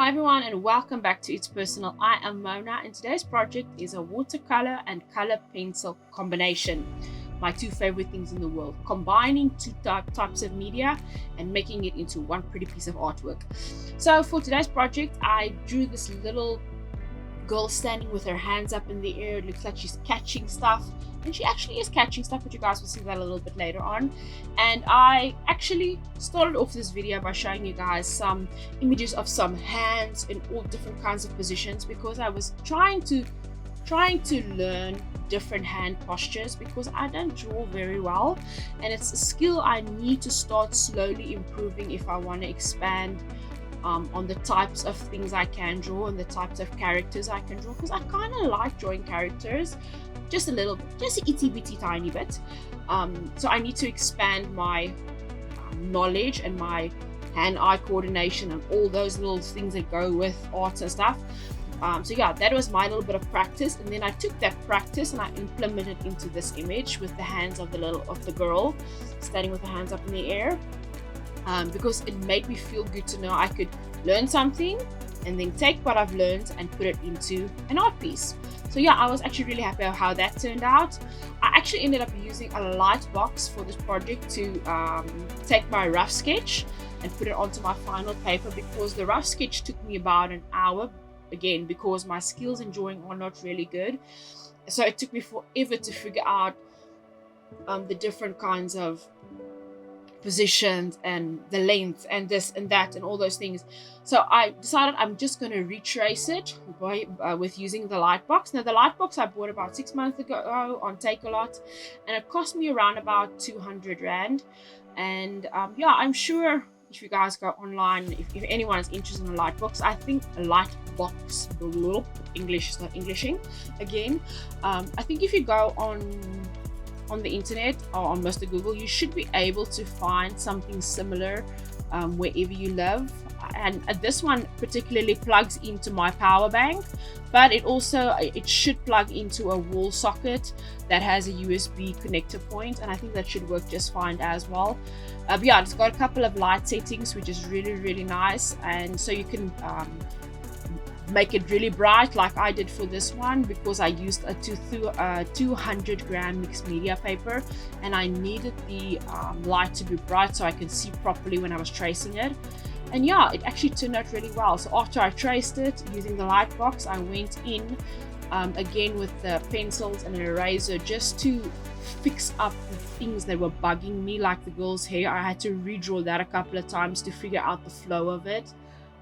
Hi everyone and welcome back to It's Personal. I am Mona and today's project is a watercolor and color pencil combination. My two favorite things in the world, combining two types of media and making it into one pretty piece of artwork. So for today's project, I drew this little girl standing with her hands up in the air. It looks like she's catching stuff, and she actually is catching stuff, but you guys will see that a little bit later on. And I actually started off this video by showing you guys some images of some hands in all different kinds of positions, because I was trying to learn different hand postures, because I don't draw very well, and it's a skill I need to start slowly improving if I want to expand on the types of things I can draw and the types of characters I can draw, because I kind of like drawing characters just a little bit, just a itty bitty tiny bit. So I need to expand my knowledge and my hand-eye coordination and all those little things that go with arts and stuff. So yeah, that was my little bit of practice, and then I took that practice and I implemented it into this image with the hands of the girl standing with her hands up in the air. Because it made me feel good to know I could learn something and then take what I've learned and put it into an art piece. So yeah, I was actually really happy with how that turned out. I actually ended up using a light box for this project to take my rough sketch and put it onto my final paper, because the rough sketch took me about an hour, again because my skills in drawing are not really good. So it took me forever to figure out the different kinds of positions and the length and this and that and all those things. So I decided I'm just going to retrace it with using the light box. Now the light box I bought about 6 months ago on Takealot, and it cost me around about 200 Rand. And yeah, I'm sure if you guys go online, if anyone is interested in a light box, I think a light box, English is not Englishing again. I think if you go on the internet or on Mr. Google, you should be able to find something similar wherever you live. And this one particularly plugs into my power bank, but it should plug into a wall socket that has a USB connector point, and I think that should work just fine as well. But yeah, it's got a couple of light settings, which is really nice, and so you can make it really bright like I did for this one, because I used a 200 gram mixed media paper, and I needed the light to be bright so I can see properly when I was tracing it. And yeah, it actually turned out really well. So after I traced it using the light box, I went in again with the pencils and an eraser just to fix up the things that were bugging me, like the girl's hair. I had to redraw that a couple of times to figure out the flow of it,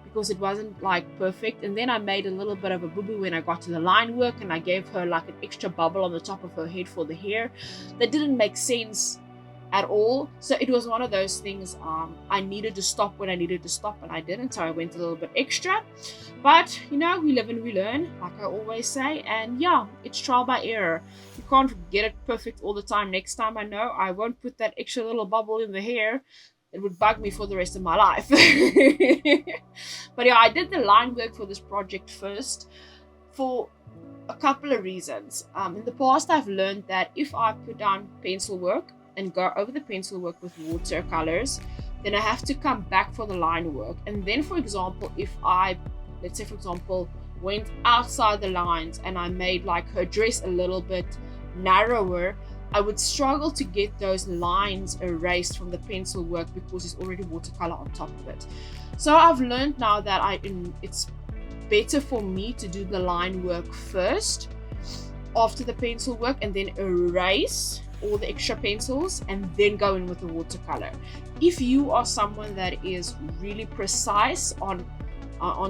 because it wasn't like perfect. And then I made a little bit of a boo-boo when I got to the line work, and I gave her like an extra bubble on the top of her head for the hair that didn't make sense at all. So it was one of those things, I needed to stop when I needed to stop, and I didn't, so I went a little bit extra. But you know, we live and we learn, like I always say, and yeah, it's trial by error. You can't get it perfect all the time. Next time I know I won't put that extra little bubble in the hair. It would bug me for the rest of my life. But yeah, I did the line work for this project first for a couple of reasons. In the past, I've learned that if I put down pencil work and go over the pencil work with watercolors, then I have to come back for the line work. And then, for example, if let's say for example, went outside the lines and I made like her dress a little bit narrower, I would struggle to get those lines erased from the pencil work because there's already watercolor on top of it. So I've learned now that it's better for me to do the line work first after the pencil work, and then erase all the extra pencils and then go in with the watercolor. If you are someone that is really precise on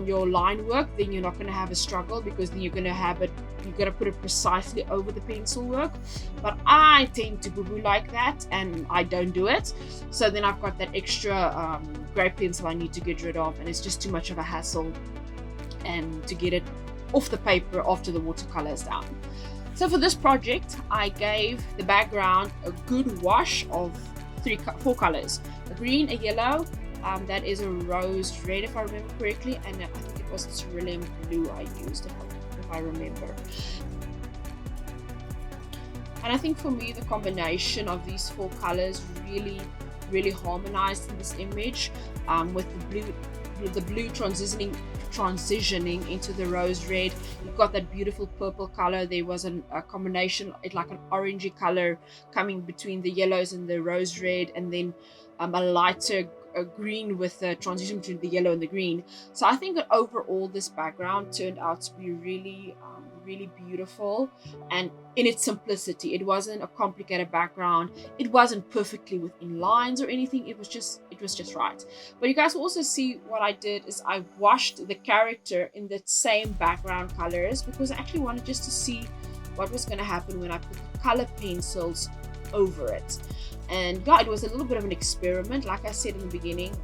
your line work, then you're not going to have a struggle, because then you're going to put it precisely over the pencil work. But I tend to boo-boo like that, and I don't do it. So then I've got that extra gray pencil I need to get rid of, and it's just too much of a hassle and to get it off the paper after the watercolor is down. So for this project, I gave the background a good wash of 4 colors: a green, a yellow, that is a rose red if I remember correctly, and I think it was cerulean blue I used if I remember. And I think for me, the combination of these 4 colors really harmonized in this image, with the blue the blue transitioning into the rose red. You've got that beautiful purple color. There was a combination, like an orangey color coming between the yellows and the rose red, and then a lighter green with the transition between the yellow and the green. So I think that overall this background turned out to be really really beautiful, and in its simplicity. It wasn't a complicated background, it wasn't perfectly within lines or anything, it was just right. But you guys will also see what I did is I washed the character in the same background colors, because I actually wanted just to see what was going to happen when I put the color pencils over it. And yeah, it was a little bit of an experiment. Like I said in the beginning,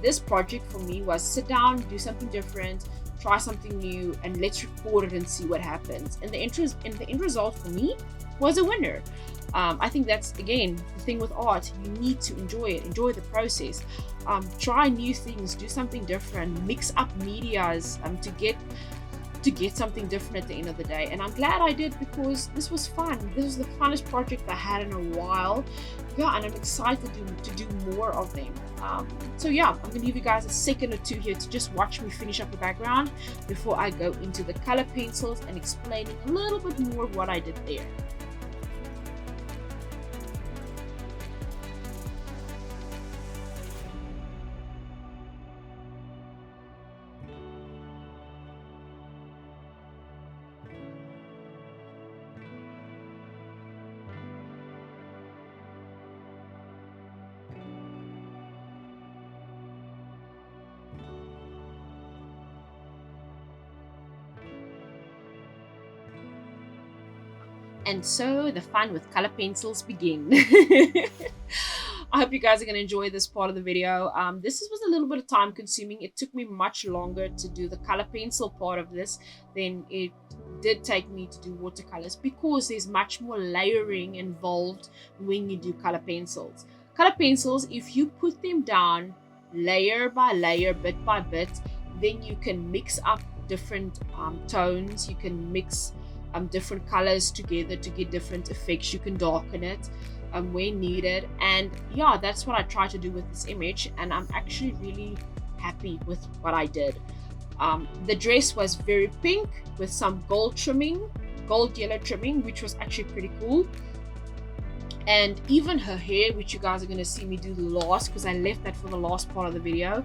this project for me was sit down, do something different, try something new, and let's record it and see what happens. And the end result for me was a winner. I think that's, again, the thing with art. You need to enjoy it, enjoy the process, try new things, do something different, mix up medias to get something different at the end of the day. And I'm glad I did, because this was fun. This was the funnest project I had in a while. Yeah, and I'm excited to do more of them. So yeah, I'm gonna give you guys a second or two here to just watch me finish up the background before I go into the color pencils and explaining a little bit more what I did there. And so the fun with color pencils begin. I hope you guys are going to enjoy this part of the video. This was a little bit of time consuming. It took me much longer to do the color pencil part of this than it did take me to do watercolors, because there's much more layering involved when you do color pencils. Color pencils, if you put them down layer by layer, bit by bit, then you can mix up different tones. You can mix different colors together to get different effects. You can darken it when needed, and yeah, that's what I try to do with this image, and I'm actually really happy with what I did. The dress was very pink with some gold yellow trimming, which was actually pretty cool. And even her hair, which you guys are going to see me do the last, because I left that for the last part of the video,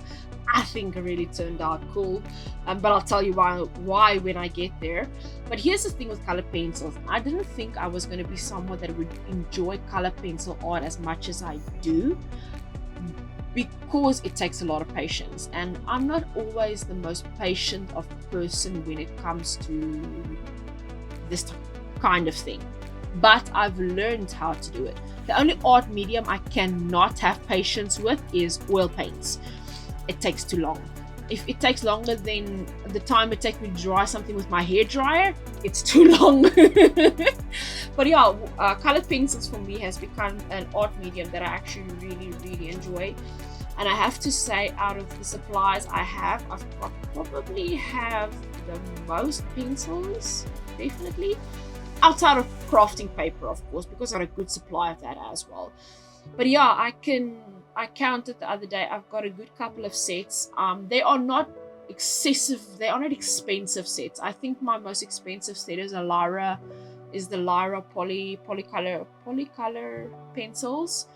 I think it really turned out cool. But I'll tell you why when I get there. But here's the thing with color pencils. I didn't think I was going to be someone that would enjoy color pencil art as much as I do, because it takes a lot of patience, and I'm not always the most patient of person when it comes to this kind of thing. But I've learned how to do it. The only art medium I cannot have patience with is oil paints. It takes too long. If it takes longer than the time it takes me to dry something with my hair dryer, it's too long. But yeah, colored pencils for me has become an art medium that I actually really enjoy. And I have to say, out of the supplies I have, probably have the most pencils, definitely. Outside of crafting paper, of course, because I got a good supply of that as well. But yeah, I counted the other day, I've got a good couple of sets. They are not excessive, they are not expensive sets. I think my most expensive set is the Lyra polycolor pencils.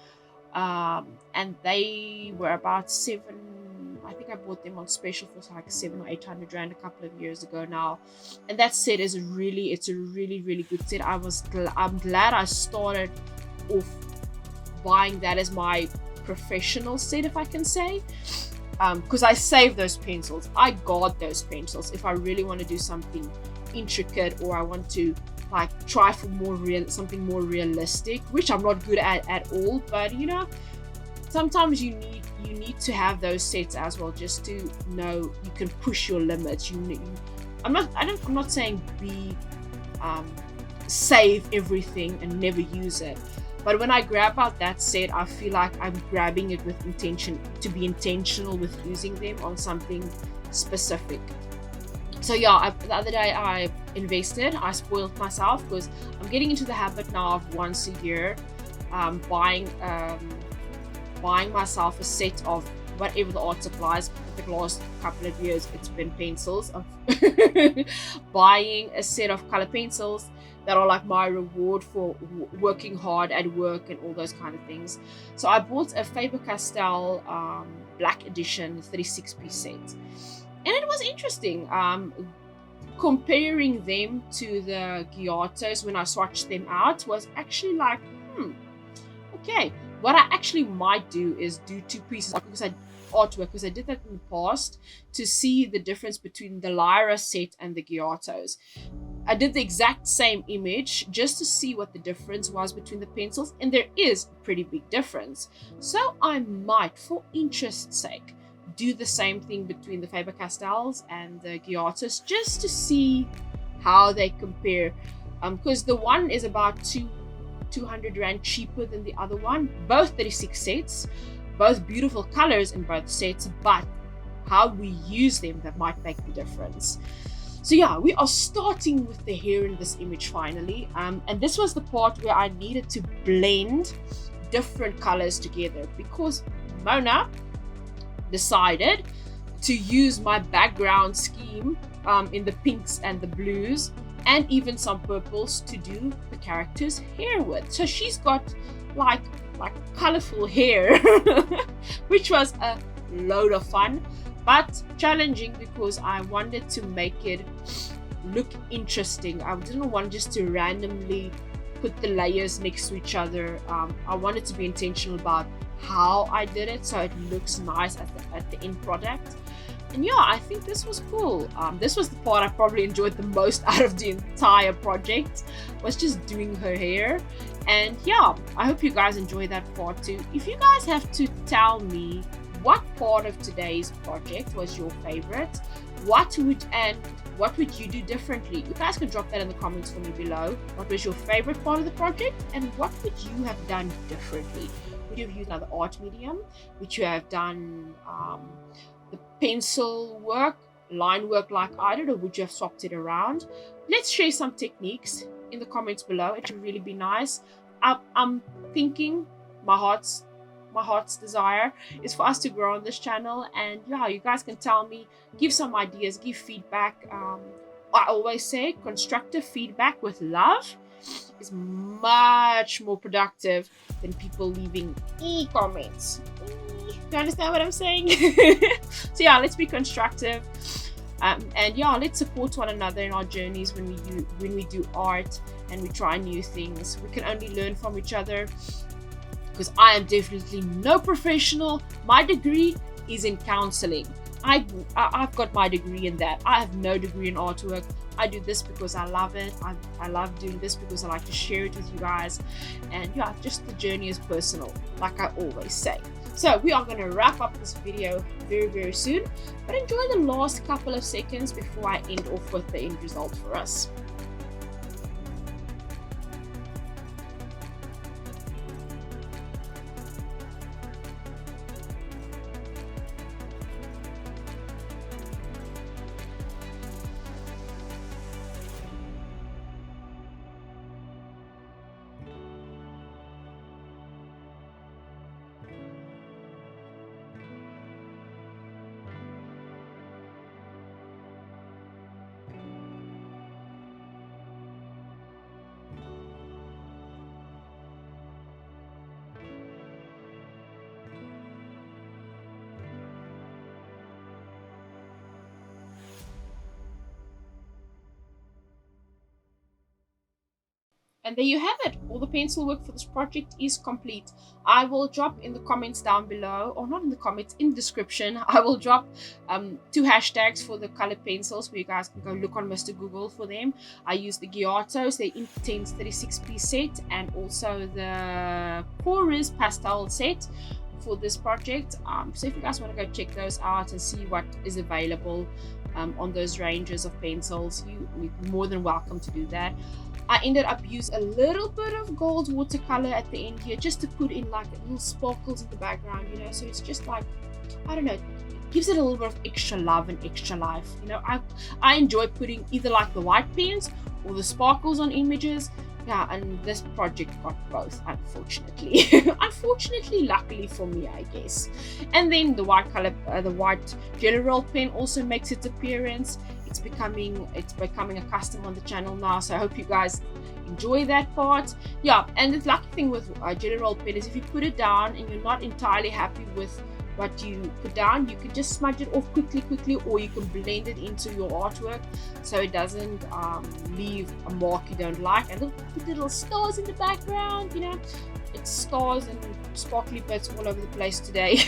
And they were about I think I bought them on special for like 700 or 800 rand a couple of years ago now. And that set is it's a really good set. I'm glad I started off buying that as my professional set, if I can say, because I save those pencils. I guard those pencils if I really want to do something intricate, or I want to like try for something more realistic, which I'm not good at all. But you know, sometimes you need to have those sets as well, just to know you can push your limits. I'm not saying save everything and never use it, but when I grab out that set, I feel like I'm grabbing it with intention, to be intentional with using them on something specific. So yeah, the other day I spoiled myself, because I'm getting into the habit now of once a year buying myself a set of whatever the art supplies. For the last couple of years it's been pencils. Of buying a set of color pencils that are like my reward for working hard at work and all those kind of things. So I bought a Faber-Castell black edition 36-piece set, and it was interesting comparing them to the Giottos. When I swatched them out, was actually like, okay, what I actually might do is do 2 pieces artwork, because I did that in the past, to see the difference between the Lyra set and the Giottos. I did the exact same image just to see what the difference was between the pencils, and there is a pretty big difference. So I might, for interest's sake, do the same thing between the Faber-Castells and the Giottos, just to see how they compare, because the one is about 200 Rand cheaper than the other one. Both 36 sets, both beautiful colors in both sets, but how we use them, that might make the difference. So yeah, we are starting with the hair in this image finally, and this was the part where I needed to blend different colors together, because Mona decided to use my background scheme in the pinks and the blues and even some purples to do the character's hair with. So she's got like colorful hair, which was a load of fun, but challenging, because I wanted to make it look interesting. I didn't want just to randomly put the layers next to each other. I wanted to be intentional about how I did it, so it looks nice at the end product. And yeah, I think this was cool. This was the part I probably enjoyed the most out of the entire project, was just doing her hair. And yeah, I hope you guys enjoy that part too. If you guys have to tell me what part of today's project was your favorite, what would you do differently? You guys can drop that in the comments for me below. What was your favorite part of the project, and what would you have done differently? Would you have used another art medium? Would you have done the pencil work, line work like I did, or would you have swapped it around? Let's share some techniques in the comments below. It would really be nice. I'm thinking, my heart's desire is for us to grow on this channel, and yeah, you guys can tell me, give some ideas, give feedback. I always say constructive feedback with love is much more productive than people leaving comments. You understand what I'm saying? So yeah, let's be constructive, and yeah, let's support one another in our journeys when we do art and we try new things. We can only learn from each other, because I am definitely no professional. My degree is in counseling. I've got my degree in that. I have no degree in artwork. I do this because I love it. I love doing this because I like to share it with you guys. And yeah, just the journey is personal, like I always say. So we are going to wrap up this video very, very soon. But enjoy the last couple of seconds before I end off with the end result for us. And there you have it. All the pencil work for this project is complete. I will drop in the comments down below, or not in the comments, in the description, I will drop 2 hashtags for the colored pencils where you guys can go look on Mr. Google for them. I use the Giottos, the Intense 36-piece set, and also the Porous Pastel set for this project. So if you guys want to go check those out and see what is available on those ranges of pencils, you're more than welcome to do that. I ended up using a little bit of gold watercolor at the end here, just to put in like little sparkles in the background, you know, so it's just like, I don't know, it gives it a little bit of extra love and extra life. You know, I enjoy putting either like the white pens or the sparkles on images, yeah, and this project got both, unfortunately. Unfortunately, luckily for me, I guess. And then the white color, the white jelly roll pen also makes its appearance. It's becoming a custom on the channel now, so I hope you guys enjoy that part. Yeah, and the lucky thing with jelly roll pen is if you put it down and you're not entirely happy with what you put down, you can just smudge it off quickly, or you can blend it into your artwork so it doesn't leave a mark you don't like. And put little stars in the background, you know, it's stars and sparkly bits all over the place today.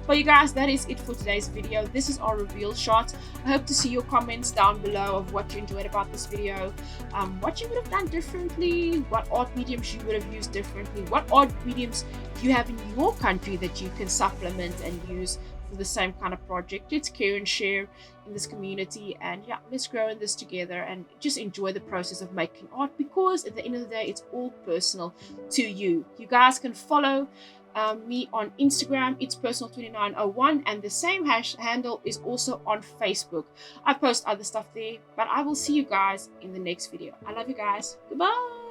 But you guys, that is it for today's video. This is our reveal shot. I hope to see your comments down below of what you enjoyed about this video, what you would have done differently, what art mediums you would have used differently, what art mediums you have in your country that you can supplement and use for the same kind of project. Let's care and share in this community, and yeah, let's grow in this together and just enjoy the process of making art, because at the end of the day, it's all personal to you. You guys can follow me on Instagram, it's personal2901, and the same handle is also on Facebook. I post other stuff there, but I will see you guys in the next video. I love you guys. Goodbye.